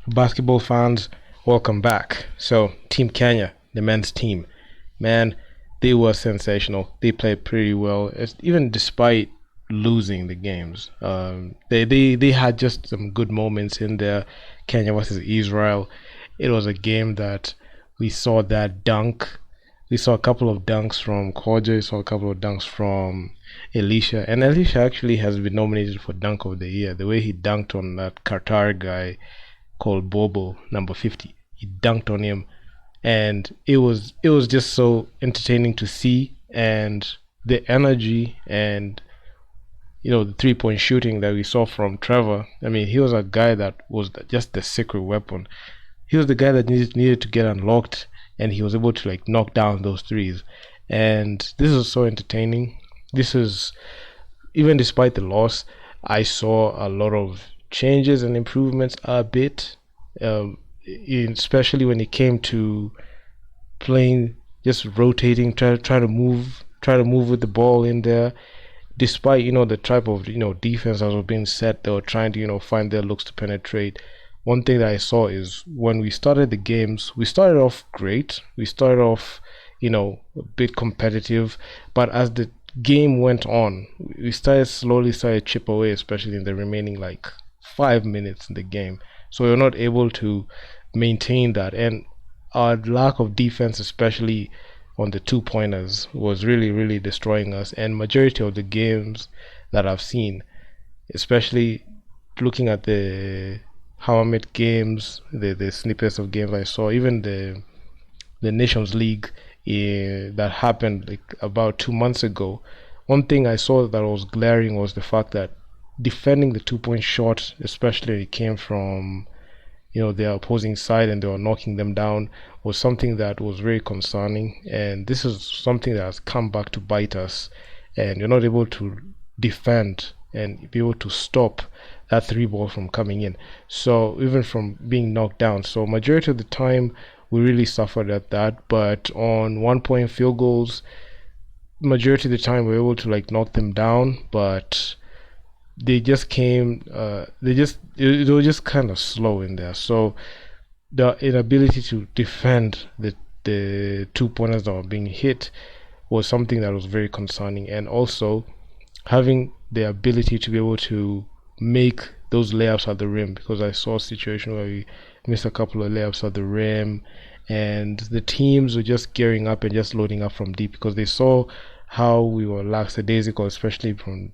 Basketball fans, welcome back. So, Team Kenya, the men's team, man, they were sensational. They played pretty well, even despite losing the games. They had just some good moments in there. Kenya versus Israel. It was a game that we saw that dunk. We saw a couple of dunks from Kojo. We saw a couple of dunks from Elisha. And Elisha actually has been nominated for Dunk of the Year. The way he dunked on that Qatar guy called Bobo, number 50. He dunked on him, and it was just so entertaining to see, and the energy and the 3 point shooting that we saw from Trevor. I mean, he was a guy that was just the secret weapon. He was the guy that needed to get unlocked, and he was able to like knock down those threes. And this is so entertaining. This is even despite the loss, I saw a lot of changes and improvements a bit, especially when it came to playing, just rotating, try to move with the ball in there. Despite the type of defense that was being set, they were trying to find their looks to penetrate. One thing that I saw is when we started the games, we started off great. We started off a bit competitive, but as the game went on, we started chip away, especially in the remaining like 5 minutes in the game. So we were not able to maintain that, and our lack of defense, especially on the 2 pointers, was really really destroying us. And majority of the games that I've seen, especially looking at the how I met games, the snippets of games I saw, even the Nations League that happened like about 2 months ago. One thing I saw that was glaring was the fact that defending the 2 point shot, especially when it came from their opposing side and they were knocking them down, was something that was very concerning. And this is something that has come back to bite us. And you're not able to defend and be able to stop that three ball from coming in. So even from being knocked down. So majority of the time we really suffered at that. But on 1 point field goals, majority of the time we were able to like knock them down. But they just came they were just kind of slow in there. So the inability to defend the 2 pointers that were being hit was something that was very concerning. And also having the ability to be able to make those layups at the rim, because I saw a situation where we missed a couple of layups at the rim, and the teams were just gearing up and just loading up from deep because they saw how we were lackadaisical, especially from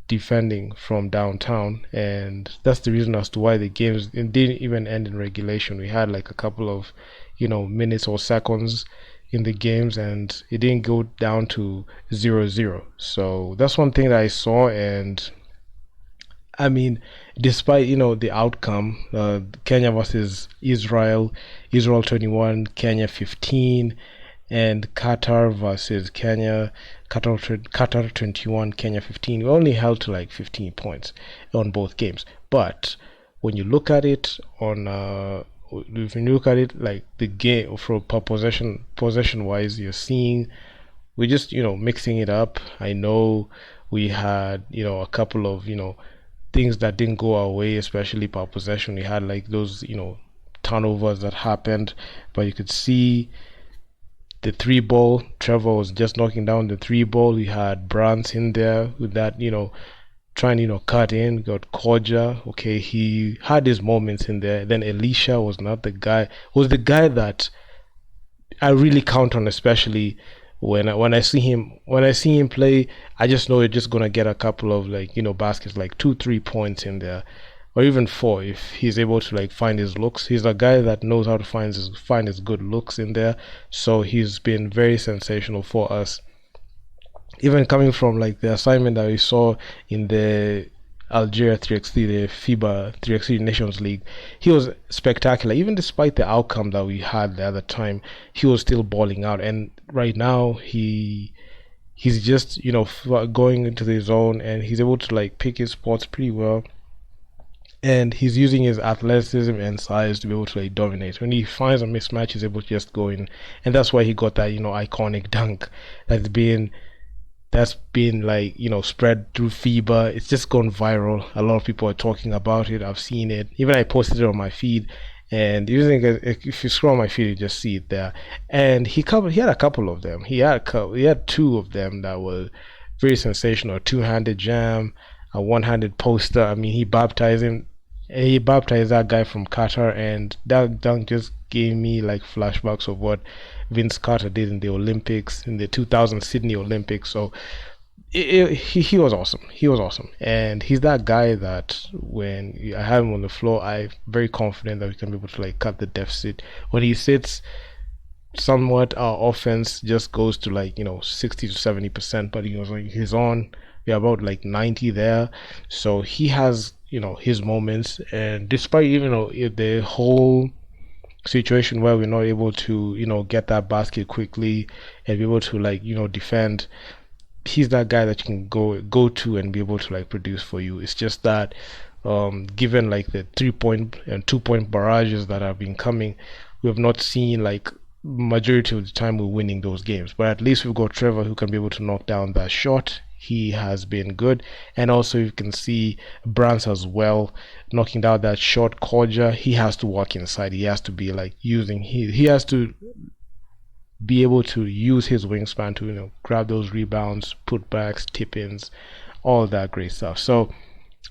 defending from downtown. And that's the reason as to why the games it didn't even end in regulation. We had like a couple of minutes or seconds in the games, and it didn't go down to 0-0. So that's one thing that I saw. And I mean, despite the outcome, Kenya versus Israel 21, Kenya 15, and Qatar versus Kenya, Qatar 21, Kenya 15. We only held to like 15 points on both games. But when you look at it on if you look at it like the game for per possession wise, you're seeing we're just mixing it up. I know we had a couple of things that didn't go our way, especially per possession. We had like those turnovers that happened, but you could see the three ball. Trevor was just knocking down the three ball. We had Brands in there with that, trying cut in. Got Koja. Okay, he had his moments in there. Then Elisha was not the guy. Was the guy that I really count on, especially when I see him play. I just know you're just gonna get a couple of like baskets, like 2 3 points in there, or even four if he's able to like find his looks. He's a guy that knows how to find his good looks in there. So he's been very sensational for us. Even coming from like the assignment that we saw in the Algeria 3x3, the FIBA 3x3 Nations League, he was spectacular. Even despite the outcome that we had the other time, he was still balling out. And right now, he's just going into the zone, and he's able to like pick his spots pretty well. And he's using his athleticism and size to be able to like dominate. When he finds a mismatch, he's able to just go in, and that's why he got that iconic dunk that's been that's been like spread through FIBA. It's just gone viral. A lot of people are talking about it. I've seen it. Even I posted it on my feed, and using if you scroll my feed, you just see it there. And he had a couple of them. He had two of them that were very sensational. A two-handed jam, a one-handed poster. I mean, he baptized that guy from Qatar, and that dunk just gave me like flashbacks of what Vince Carter did in the Olympics, in the 2000 Sydney Olympics. So he was awesome. He was awesome, and he's that guy that when I have him on the floor, I'm very confident that we can be able to like cut the deficit. When he sits, somewhat our offense just goes to like 60 to 70%, but he's on. We're about like 90 there, so he has his moments. And despite even though the whole situation where we're not able to get that basket quickly and be able to like defend, he's that guy that you can go to and be able to like produce for you. It's just that given like the 3 point and 2 point barrages that have been coming, we have not seen like majority of the time we're winning those games. But at least we've got Trevor who can be able to knock down that shot. He has been good. And also you can see Brands as well knocking down that shot. Kodja, he has to walk inside. He has to be like he has to be able to use his wingspan to grab those rebounds, put backs, tip ins, all that great stuff. So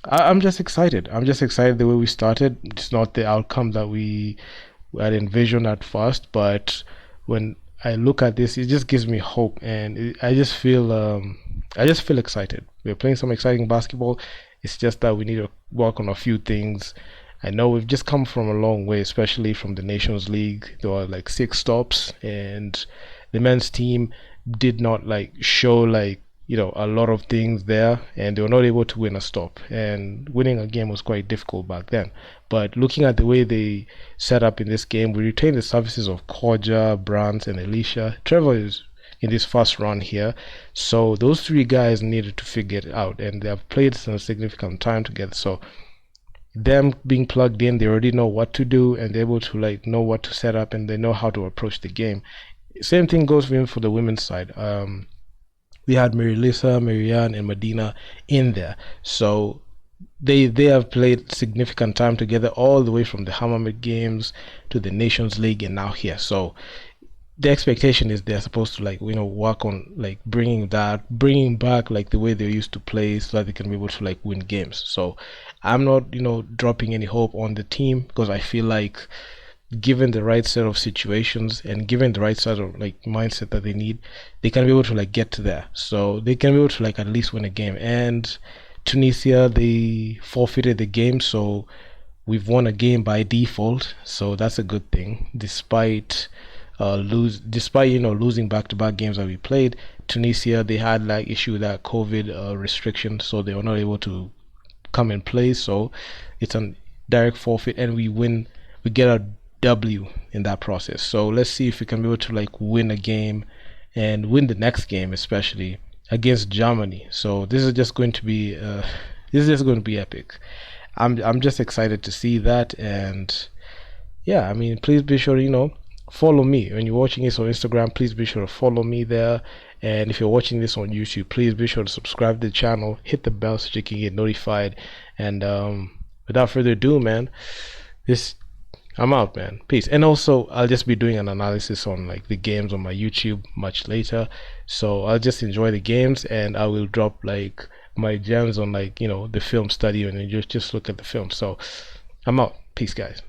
I'm just excited. I'm just excited the way we started. It's not the outcome that we had envisioned at first, but when I look at this, it just gives me hope, and I just feel excited. We're playing some exciting basketball. It's just that we need to work on a few things. I know we've just come from a long way, especially from the Nations League. There were like 6 stops, and the men's team did not like show like a lot of things there, and they were not able to win a stop. And winning a game was quite difficult back then. But looking at the way they set up in this game, we retained the services of Kodja, Brands, and Elisha. Trevor is in this first run here, so those 3 guys needed to figure it out, and they have played some significant time together. So them being plugged in, they already know what to do, and they're able to like know what to set up, and they know how to approach the game. Same thing goes for the women's side. We had Mary Lisa, Marianne, and Medina in there, so they have played significant time together, all the way from the Hammamet games to the Nations League and now here. So the expectation is they're supposed to like work on like bringing back like the way they used to play, so that they can be able to like win games. So I'm not dropping any hope on the team, because I feel like given the right set of situations and given the right sort of like mindset that they need, they can be able to like get to there. So they can be able to like at least win a game. And Tunisia, they forfeited the game, so we've won a game by default. So that's a good thing, despite losing back-to-back games that we played. Tunisia, they had like issue with that COVID restriction, so they were not able to come and play. So it's a direct forfeit, and we get a W in that process. So let's see if we can be able to like win a game and win the next game, especially against Germany. So this is just going to be epic. I'm just excited to see that. And yeah, I mean, please be sure follow me when you're watching this on Instagram. Please be sure to follow me there. And if you're watching this on YouTube, please be sure to subscribe to the channel, hit the bell so you can get notified. And without further ado, man, I'm out, man. Peace. And also, I'll just be doing an analysis on like the games on my YouTube much later. So I'll just enjoy the games, and I will drop like my gems on like the film study, and you just look at the film. So I'm out. Peace, guys.